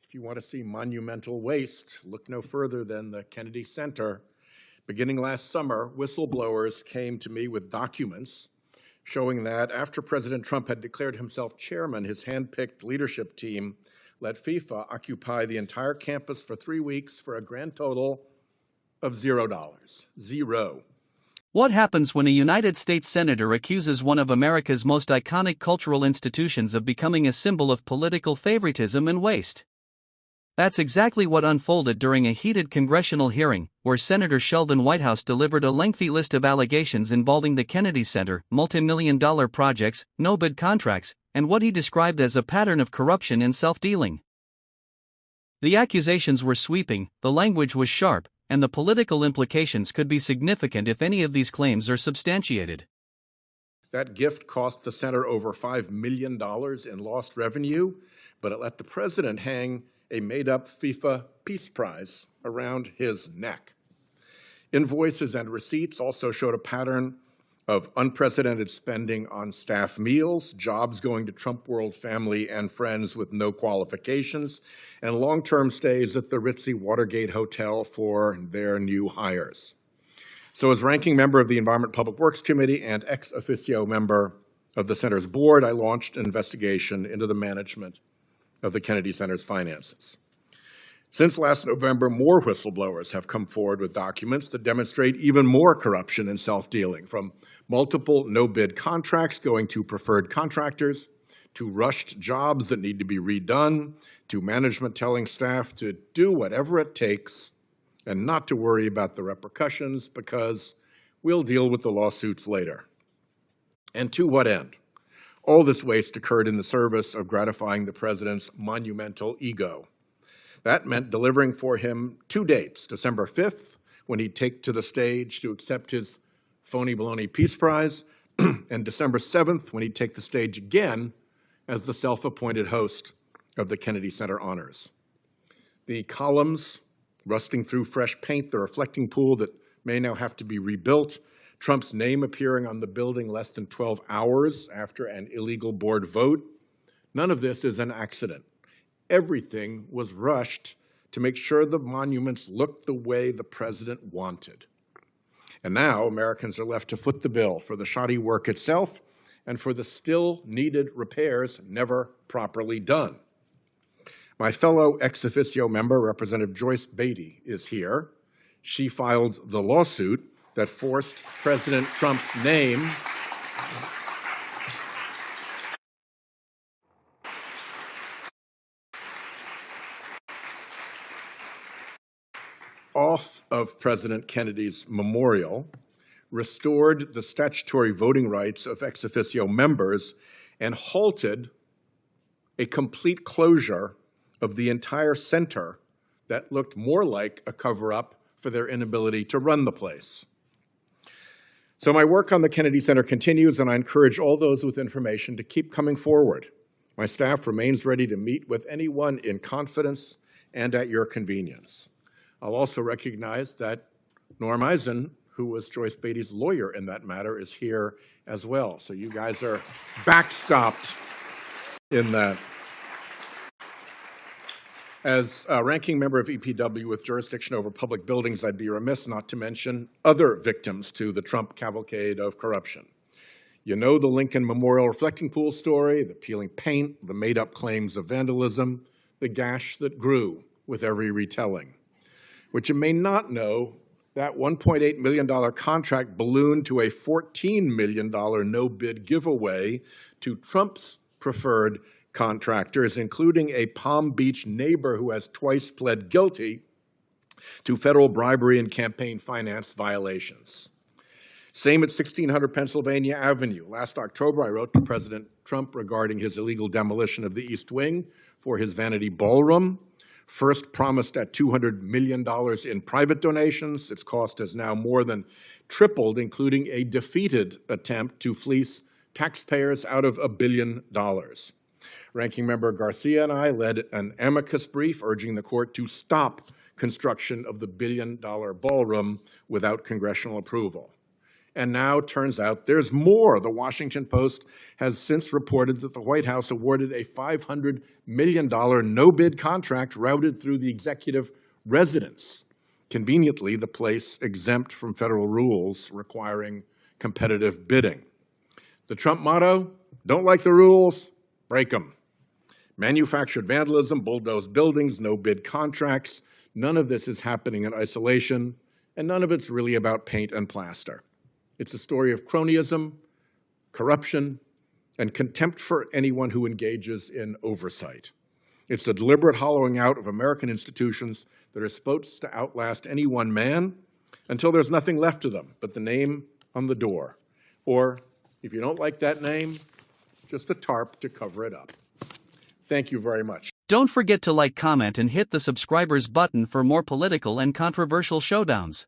If you want to see monumental waste, look no further than the Kennedy Center. Beginning last summer, whistleblowers came to me with documents showing that after President Trump had declared himself chairman, his hand-picked leadership team let FIFA occupy the entire campus for 3 weeks for a grand total of $0. Zero. What happens when a United States senator accuses one of America's most iconic cultural institutions of becoming a symbol of political favoritism and waste? That's exactly what unfolded during a heated congressional hearing, where Senator Sheldon Whitehouse delivered a lengthy list of allegations involving the Kennedy Center, multi-million-dollar projects, no-bid contracts, and what he described as a pattern of corruption and self-dealing. The accusations were sweeping, the language was sharp, and the political implications could be significant if any of these claims are substantiated. That gift cost the center over $5 million in lost revenue, but it let the president hang a made-up FIFA Peace Prize around his neck. Invoices and receipts also showed a pattern of unprecedented spending on staff meals, jobs going to Trump World family and friends with no qualifications, and long-term stays at the ritzy Watergate Hotel for their new hires. So as ranking member of the Environment Public Works Committee and ex officio member of the center's board, I launched an investigation into the management of the Kennedy Center's finances. Since last November, more whistleblowers have come forward with documents that demonstrate even more corruption and self-dealing, from multiple no-bid contracts going to preferred contractors, to rushed jobs that need to be redone, to management telling staff to do whatever it takes and not to worry about the repercussions because we'll deal with the lawsuits later. And to what end? All this waste occurred in the service of gratifying the president's monumental ego. That meant delivering for him 2 dates, December 5th, when he'd take to the stage to accept his phony baloney Peace Prize, and December 7th, when he'd take the stage again as the self-appointed host of the Kennedy Center Honors. The columns rusting through fresh paint, the reflecting pool that may now have to be rebuilt, Trump's name appearing on the building less than 12 hours after an illegal board vote. None of this is an accident. Everything was rushed to make sure the monuments looked the way the president wanted. And now Americans are left to foot the bill for the shoddy work itself and for the still needed repairs never properly done. My fellow ex officio member, Representative Joyce Beatty, is here. She filed the lawsuit that forced President Trump's name off of President Kennedy's memorial, restored the statutory voting rights of ex officio members, and halted a complete closure of the entire center that looked more like a cover-up for their inability to run the place. So my work on the Kennedy Center continues, and I encourage all those with information to keep coming forward. My staff remains ready to meet with anyone in confidence and at your convenience. I'll also recognize that Norm Eisen, who was Joyce Beatty's lawyer in that matter, is here as well. So you guys are backstopped in that. As a ranking member of EPW with jurisdiction over public buildings, I'd be remiss not to mention other victims to the Trump cavalcade of corruption. You know the Lincoln Memorial reflecting pool story, the peeling paint, the made-up claims of vandalism, the gash that grew with every retelling. What you may not know, that $1.8 million contract ballooned to a $14 million no-bid giveaway to Trump's preferred contractors, including a Palm Beach neighbor who has twice pled guilty to federal bribery and campaign finance violations. Same at 1600 Pennsylvania Avenue. Last October, I wrote to President Trump regarding his illegal demolition of the East Wing for his vanity ballroom. First promised at $200 million in private donations. Its cost has now more than tripled, including a defeated attempt to fleece taxpayers out of $1 billion. Ranking Member Garcia and I led an amicus brief urging the court to stop construction of the $1 billion ballroom without congressional approval. And now turns out there's more. The Washington Post has since reported that the White House awarded a $500 million no-bid contract routed through the executive residence. Conveniently, the place exempt from federal rules requiring competitive bidding. The Trump motto, don't like the rules, break them. Manufactured vandalism, bulldozed buildings, no-bid contracts. None of this is happening in isolation, and none of it's really about paint and plaster. It's a story of cronyism, corruption, and contempt for anyone who engages in oversight. It's the deliberate hollowing out of American institutions that are supposed to outlast any one man until there's nothing left of them but the name on the door. Or, if you don't like that name, just a tarp to cover it up. Thank you very much. Don't forget to like, comment, and hit the subscribers button for more political and controversial showdowns.